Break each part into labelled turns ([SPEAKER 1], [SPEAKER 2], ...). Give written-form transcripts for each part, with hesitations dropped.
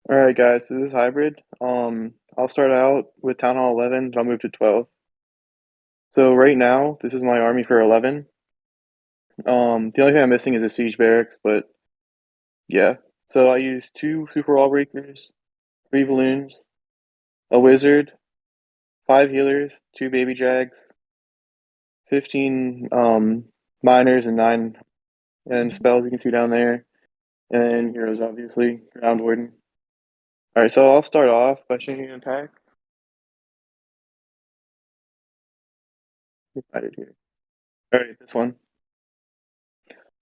[SPEAKER 1] All right, guys, so this is hybrid. I'll start out with Town Hall 11, then I'll move to 12. So right now, this is my army for 11. The only thing I'm missing is a siege barracks, but yeah. So I use two super wall breakers, three balloons, a wizard, five healers, two baby jags, 15 miners, and nine and spells you can see down there, and heroes obviously, ground warden. All right, so I'll start off by changing an attack. I did here. All right, this one.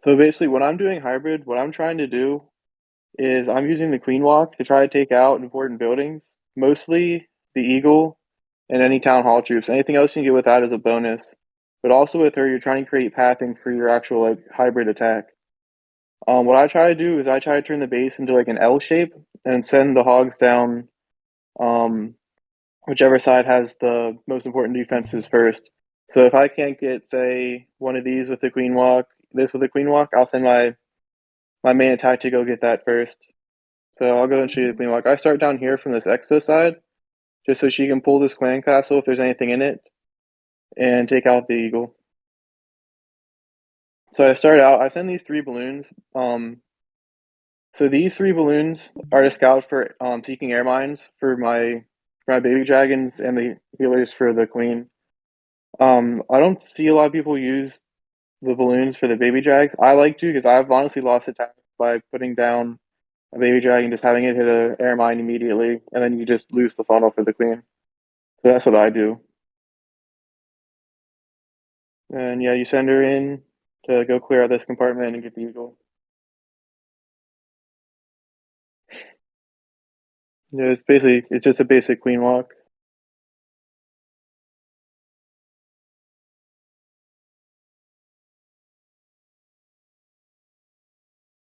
[SPEAKER 1] So basically, when I'm doing hybrid, what I'm trying to do is I'm using the Queen Walk to try to take out important buildings, mostly the Eagle and any Town Hall troops. Anything else you can get with that is a bonus. But also with her, you're trying to create pathing for your actual like hybrid attack. What I try to do is I try to turn the base into like an L shape and send the hogs down um, whichever side has the most important defenses first. So if I can't get, say, one of these with the Queen Walk, this with the Queen Walk, I'll send my main attack to go get that first. So I'll go and shoot the Queen Walk. I start down here from this Expo side, just so she can pull this clan castle if there's anything in it, and take out the Eagle. So I start out, I send these three balloons. So these three balloons are to scout for seeking air mines for my baby dragons and the healers for the queen. I don't see a lot of people use the balloons for the baby drags. I like to because I've honestly lost attack by putting down a baby dragon, just having it hit a air mine immediately, and then you just lose the funnel for the queen. So that's what I do. And yeah, you send her in to go clear out this compartment and get the eagle. Yeah, it's just a basic queen walk.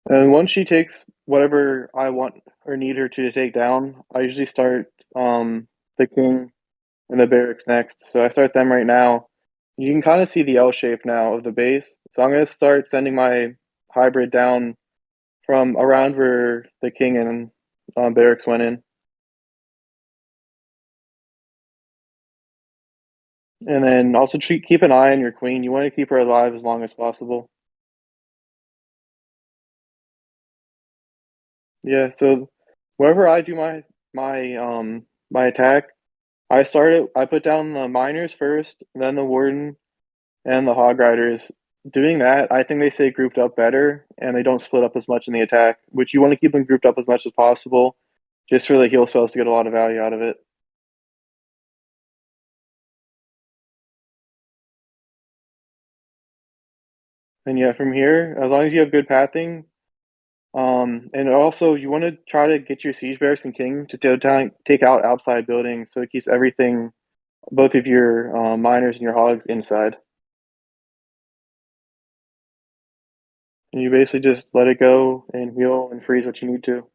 [SPEAKER 1] And once she takes whatever I want or need her to take down, I usually start the king and the barracks next. So I start them right now. You can kind of see the L shape now of the base. So I'm going to start sending my hybrid down from around where the king and barracks went in. And then also keep an eye on your queen. You want to keep her alive as long as possible. Yeah, so wherever I do my attack, I put down the miners first, then the warden and the hog riders. Doing that, I think they stay grouped up better and they don't split up as much in the attack, which you want to keep them grouped up as much as possible, just for the heal spells to get a lot of value out of it. And yeah, from here, as long as you have good pathing, and also you want to try to get your siege barracks and king to take out outside buildings, so it keeps everything, both of your miners and your hogs inside. And you basically just let it go and heal and freeze what you need to.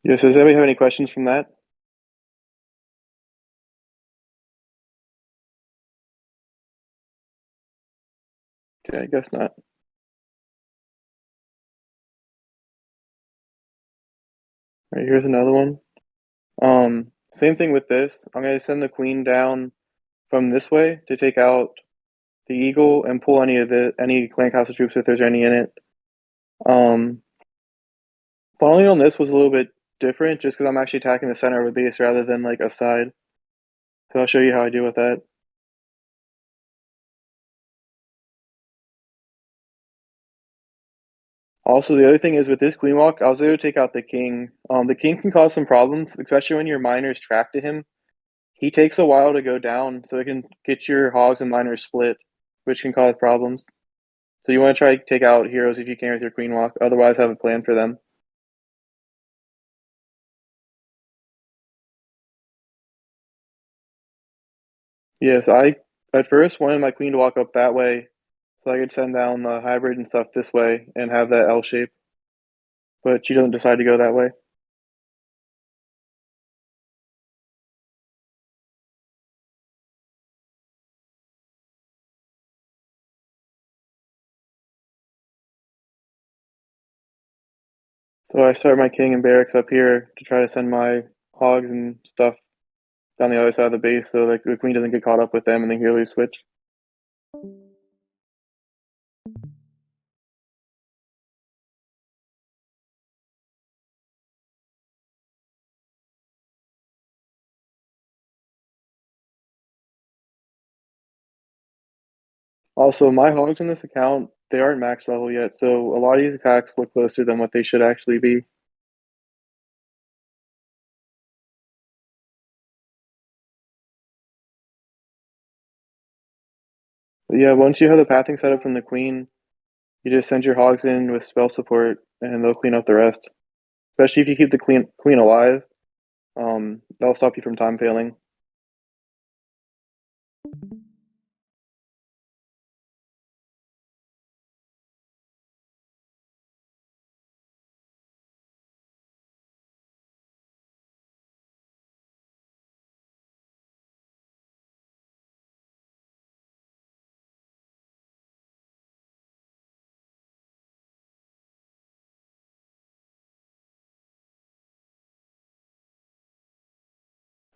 [SPEAKER 1] Yeah, so does anybody have any questions from that? Okay, I guess not. All right, here's another one. Same thing with this. I'm gonna send the queen down from this way to take out the eagle and pull any clan castle troops if there's any in it. Um, Following on this was a little bit different just because I'm actually attacking the center of a base rather than like a side. So I'll show you how I deal with that. Also, the other thing is with this queen walk, I was able to take out the king. The king can cause some problems, especially when your miners track to him. He takes a while to go down, so it can get your hogs and miners split, which can cause problems. So you want to try to take out heroes if you can with your queen walk. Otherwise, have a plan for them. Yes, I at first wanted my queen to walk up that way, so I could send down the hybrid and stuff this way and have that L shape. But she doesn't decide to go that way. So I start my king and barracks up here to try to send my hogs and stuff down the other side of the base so that the queen doesn't get caught up with them and then heroes switch. Also, my hogs in this account, they aren't max level yet, so a lot of these attacks look closer than what they should actually be. But yeah, once you have the pathing set up from the queen, you just send your hogs in with spell support and they'll clean up the rest. Especially if you keep the queen alive, that'll stop you from time failing.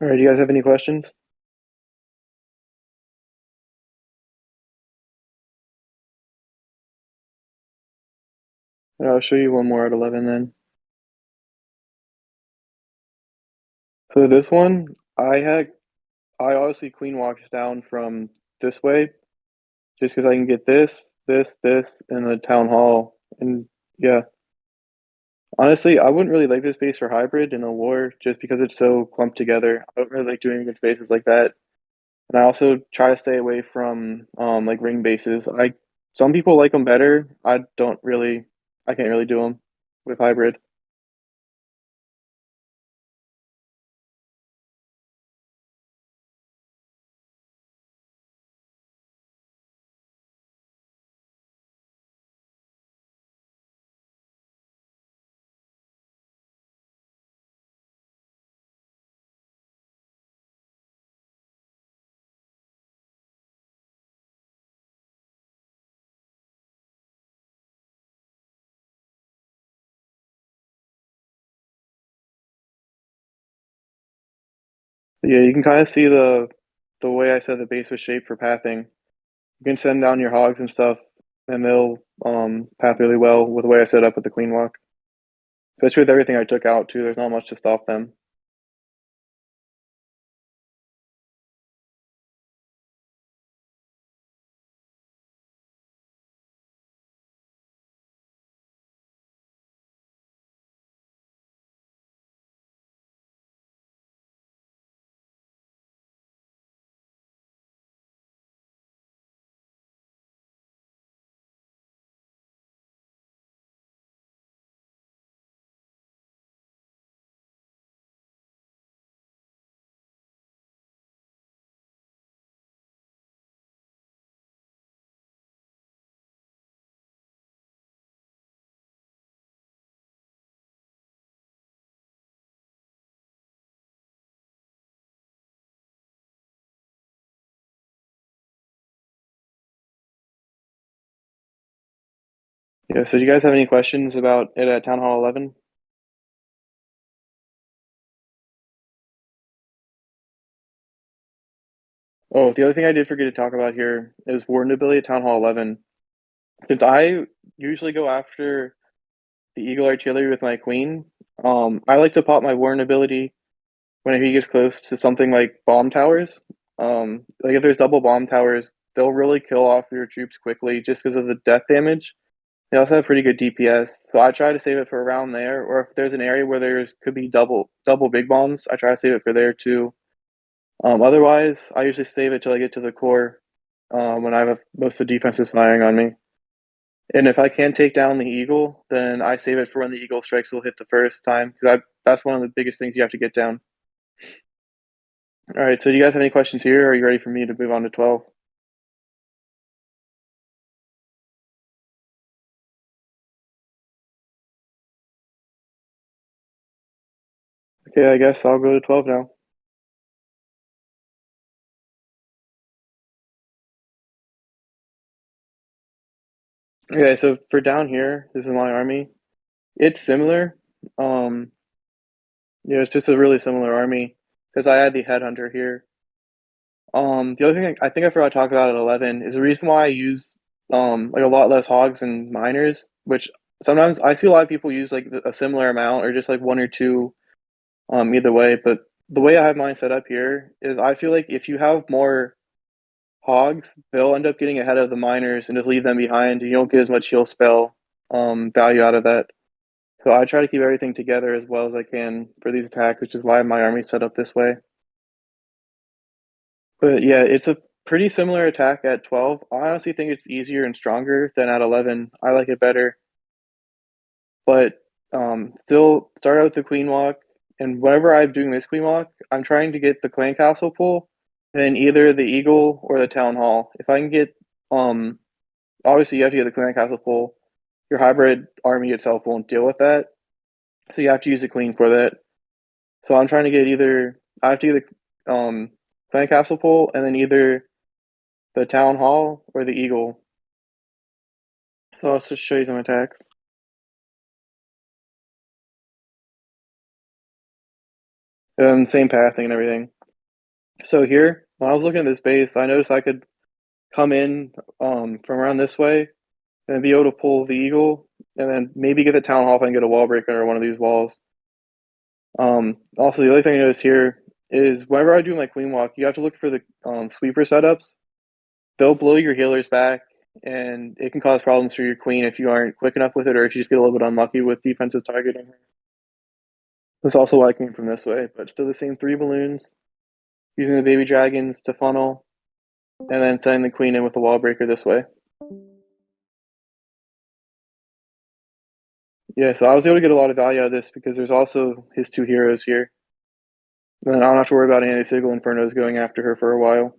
[SPEAKER 1] All right, do you guys have any questions? I'll show you one more at 11 then. So this one, I obviously queen walked down from this way just because I can get this, and the town hall. And yeah, honestly, I wouldn't really like this base for hybrid in a war just because it's so clumped together. I don't really like doing against bases like that. And I also try to stay away from like ring bases. I Some people like them better. I can't really do them with hybrid. But yeah, you can kind of see the way I said the base was shaped for pathing. You can send down your hogs and stuff, and they'll path really well with the way I set up with the queen walk. Especially with everything I took out too. There's not much to stop them. Yeah. So do you guys have any questions about it at Town Hall 11? Oh, the other thing I did forget to talk about here is warden ability at Town Hall 11. Since I usually go after the Eagle Artillery with my queen, I like to pop my warden ability whenever he gets close to something like bomb towers. Like if there's double bomb towers, they'll really kill off your troops quickly just because of the death damage. They also have pretty good DPS, so I try to save it for around there. Or if there's an area where there's could be double big bombs, I try to save it for there too. Otherwise, I usually save it till I get to the core when I have most of the defenses firing on me. And if I can take down the eagle, then I save it for when the eagle strikes will hit the first time because that's one of the biggest things you have to get down. All right, so do you guys have any questions here, or are you ready for me to move on to 12? Okay, I guess I'll go to 12 now. Okay, so for down here, this is my army. It's similar. Um, yeah, it's just a really similar army because I had the headhunter here. The other thing I think I forgot to talk about at 11 is the reason why I use like a lot less hogs and miners, which sometimes I see a lot of people use like a similar amount or just like one or two either way. But the way I have mine set up here is I feel like if you have more hogs, they'll end up getting ahead of the miners and just leave them behind. You don't get as much heal spell value out of that. So I try to keep everything together as well as I can for these attacks, which is why my army's set up this way. But yeah, it's a pretty similar attack at 12. I honestly think it's easier and stronger than at 11. I like it better. But still start out with the Queen Walk. And whenever I'm doing this Queen Walk, I'm trying to get the Clan Castle pull, and then either the Eagle or the Town Hall. If I can get, obviously you have to get the Clan Castle pull. Your hybrid army itself won't deal with that. So you have to use the Queen for that. So I'm trying to get either, I have to get the Clan Castle pull, and then either the Town Hall or the Eagle. So I'll just show you some attacks. And same pathing and everything. So here, when I was looking at this base, I noticed I could come in from around this way and be able to pull the Eagle and then maybe get the Town Hall and get a wall breaker under one of these walls. Also, the other thing I noticed here is whenever I do my Queen Walk, you have to look for the sweeper setups. They'll blow your healers back, and it can cause problems for your Queen if you aren't quick enough with it or if you just get a little bit unlucky with defensive targeting. That's also why I came from this way, but still the same three balloons, using the baby dragons to funnel, and then sending the queen in with the wall breaker this way. Yeah, so I was able to get a lot of value out of this because there's also his two heroes here. And then I don't have to worry about any Sigil Infernos going after her for a while.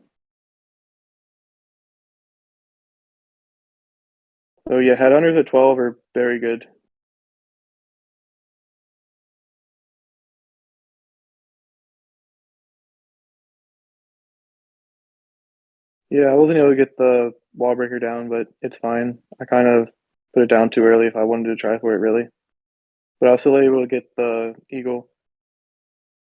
[SPEAKER 1] So yeah, headhunters at 12 are very good. Yeah, I wasn't able to get the wall breaker down, but it's fine. I kind of put it down too early if I wanted to try for it really. But I was still able to get the eagle.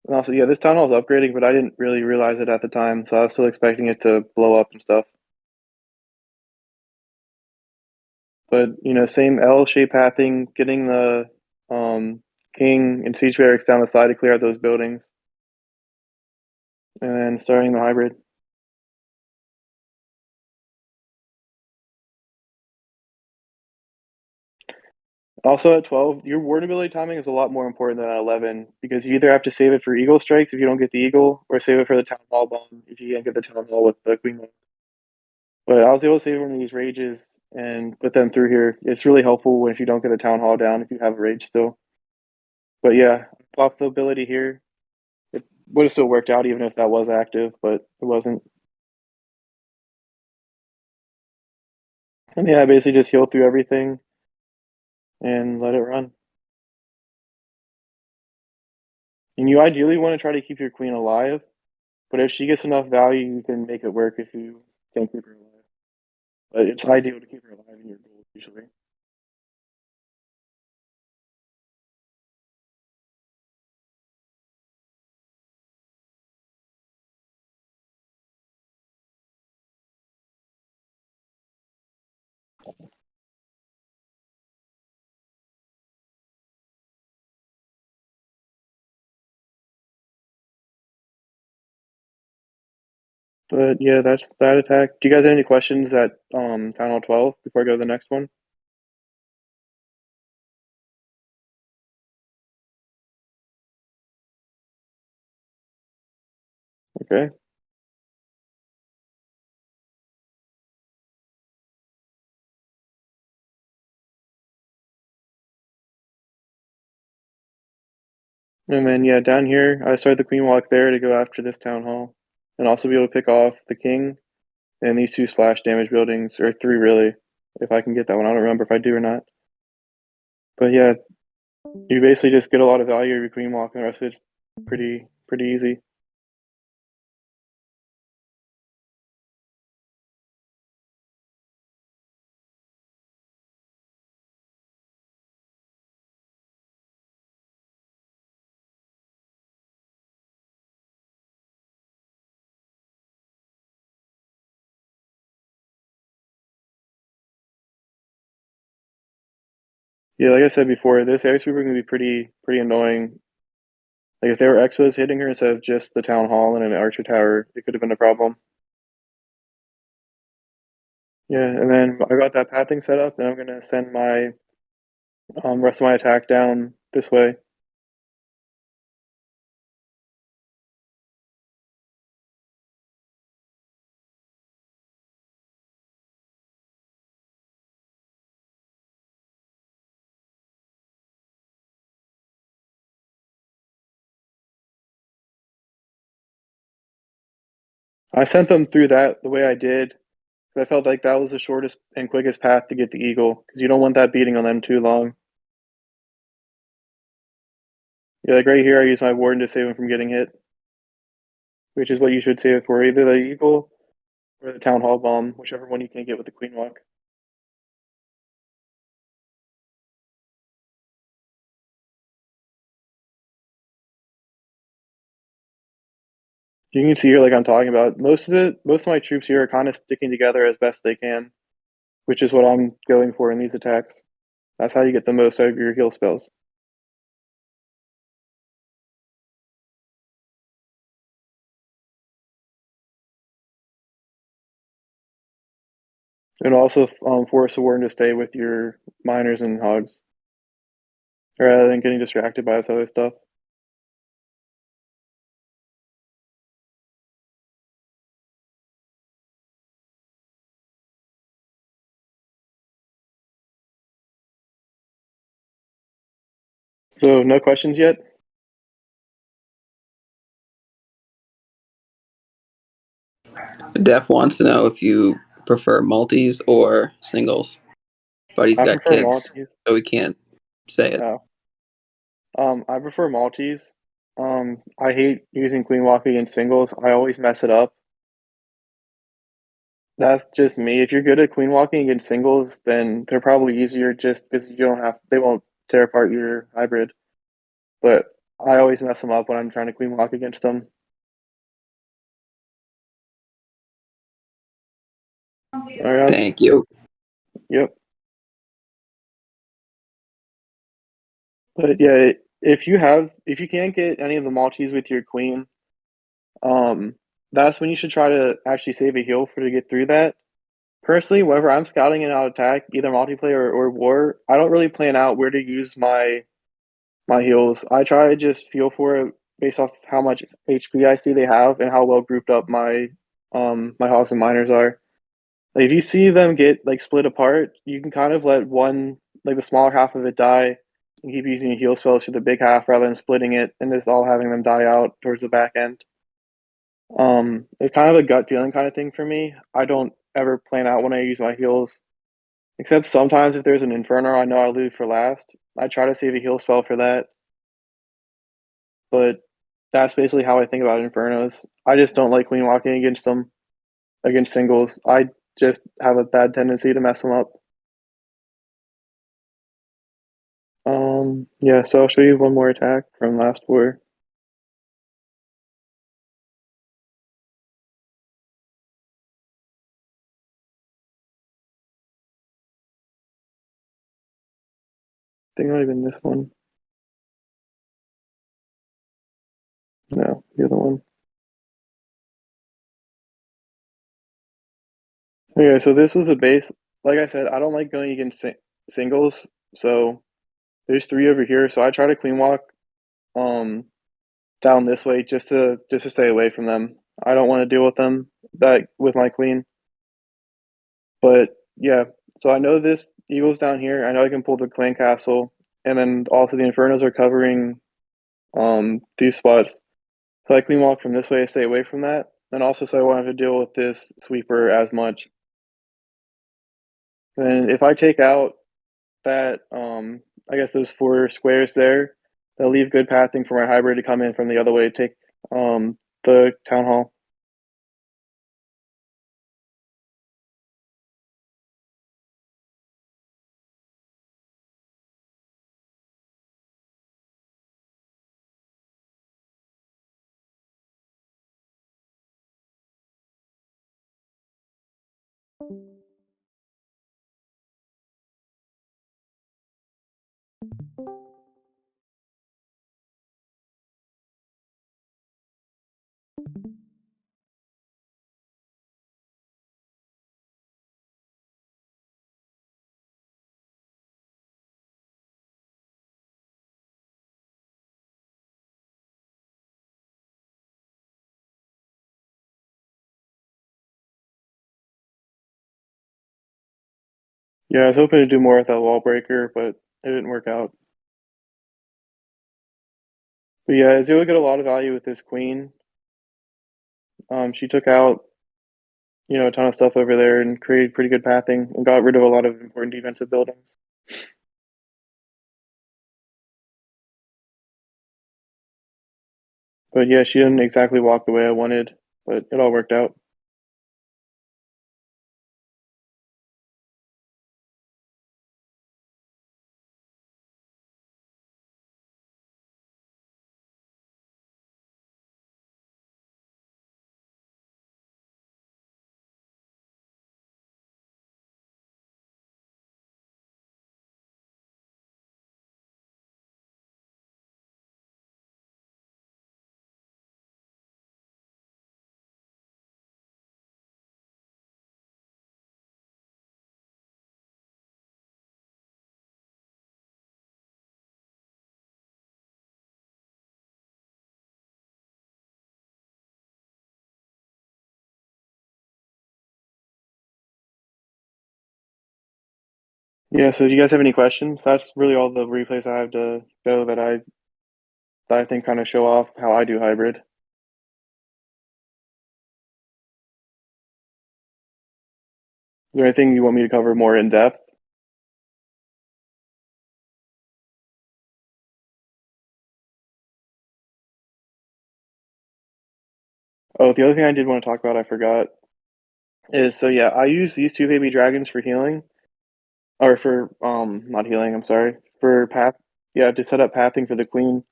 [SPEAKER 1] And also, yeah, this town hall is upgrading, but I didn't really realize it at the time, so I was still expecting it to blow up and stuff. But same L shape pathing, getting the king and siege barracks down the side to clear out those buildings, and then starting the hybrid. Also at 12, your ward ability timing is a lot more important than at 11 because you either have to save it for eagle strikes if you don't get the eagle, or save it for the town hall bomb if you can't get the town hall with the queen. But I was able to save one of these rages and put them through here. It's really helpful if you don't get the town hall down if you have a rage still. But yeah, off the ability here, it would have still worked out even if that was active, but it wasn't. And yeah, I basically just heal through everything and let it run. And you ideally want to try to keep your queen alive, but if she gets enough value, you can make it work if you can keep her alive. But it's ideal to keep her alive in your goal usually. But yeah, that's that attack. Do you guys have any questions at Town Hall 12 before I go to the next one? Okay. And then yeah, down here I start the queen walk there to go after this town hall, and also be able to pick off the king and these two splash damage buildings, or three really, if I can get that one. I don't remember if I do or not. But yeah, you basically just get a lot of value of your queen walk, and the rest of it's pretty easy. Yeah, like I said before, this air sweeper can be pretty annoying. Like if there were Expos hitting her instead of just the town hall and an archer tower, it could have been a problem. Yeah, and then I got that pathing set up, and I'm gonna send my rest of my attack down this way. I sent them through that the way I did. I felt like that was the shortest and quickest path to get the eagle, because you don't want that beating on them too long. Yeah, like right here, I use my warden to save him from getting hit, which is what you should save for either the eagle or the town hall bomb, whichever one you can get with the queen walk. You can see here, like I'm talking about, most of my troops here are kind of sticking together as best they can, which is what I'm going for in these attacks. That's how you get the most out of your heal spells. And also force the warden to stay with your miners and hogs, rather than getting distracted by this other stuff. So no questions yet?
[SPEAKER 2] Def wants to know if you prefer multis or singles, but he's
[SPEAKER 1] I
[SPEAKER 2] got
[SPEAKER 1] prefer
[SPEAKER 2] kicks,
[SPEAKER 1] Maltese.
[SPEAKER 2] so he can't say it.
[SPEAKER 1] Oh. I prefer Maltese. I hate using Queen Walk against singles. I always mess it up. That's just me. If you're good at Queen Walking against singles, then they're probably easier just because you don't have, they won't tear apart your hybrid. But I always mess them up when I'm trying to Queen Walk against them. All right.
[SPEAKER 2] Thank you.
[SPEAKER 1] Yep. But yeah, if you can't get any of the Maltese with your Queen, um, that's when you should try to actually save a heal for to get through that. Personally, whenever I'm scouting an out attack, either multiplayer or war, I don't really plan out where to use my heals. I try to just feel for it based off how much HP I see they have and how well grouped up my hogs and miners are. Like if you see them get like split apart, you can kind of let one like the smaller half of it die and keep using your heal spells for the big half rather than splitting it and just all having them die out towards the back end. It's kind of a gut feeling kind of thing for me. I don't ever plan out when I use my heals. Except sometimes if there's an Inferno I know I'll leave for last, I try to save a heal spell for that. But that's basically how I think about Infernos. I just don't like queen walking against them, against singles. I just have a bad tendency to mess them up. Yeah, so I'll show you one more attack from last war. I think it might have been this one. No, the other one. Okay, so this was a base. Like I said, I don't like going against singles. So there's three over here. So I try to queen walk um down this way just to stay away from them. I don't want to deal with them that with my queen. But yeah, so I know this eagle's down here. I know I can pull the clan castle, and then also the infernos are covering these spots. So I clean walk from this way, stay away from that, and also so I won't have to deal with this sweeper as much. And if I take out that, I guess those 4 squares there, they'll leave good pathing for my hybrid to come in from the other way to take the town hall. Yeah, I was hoping to do more with that wall breaker, but it didn't work out. But yeah, I was able to get a lot of value with this queen. She took out, a ton of stuff over there and created pretty good pathing and got rid of a lot of important defensive buildings. But yeah, she didn't exactly walk the way I wanted, but it all worked out. Yeah, so do you guys have any questions? That's really all the replays I have to go that I think kind of show off how I do hybrid. Is there anything you want me to cover more in depth? Oh, the other thing I did want to talk about, I forgot, is so yeah, I use these 2 baby dragons for healing. Or for not healing, I'm sorry. For path, yeah, to set up pathing for the queen.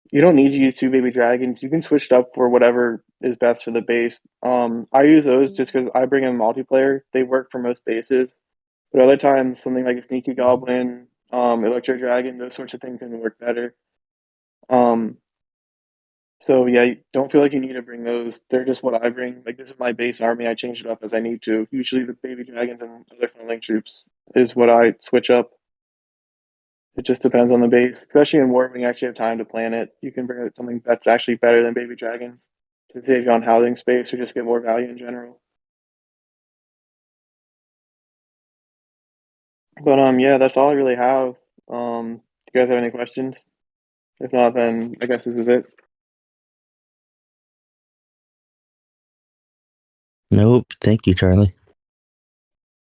[SPEAKER 1] You don't need to use 2 baby dragons. You can switch it up for whatever is best for the base. I use those just because I bring in multiplayer. They work for most bases. But other times, something like a sneaky goblin, electro dragon, those sorts of things can work better. Um, so yeah, you don't feel like you need to bring those. They're just what I bring. Like this is my base army. I change it up as I need to. Usually, the baby dragons and other funneling troops is what I switch up. It just depends on the base, especially in war when you actually have time to plan it. You can bring out something that's actually better than baby dragons to save you on housing space or just get more value in general. But yeah, that's all I really have. Do you guys have any questions? If not, then I guess this is it.
[SPEAKER 3] Nope. Thank you, Charlie.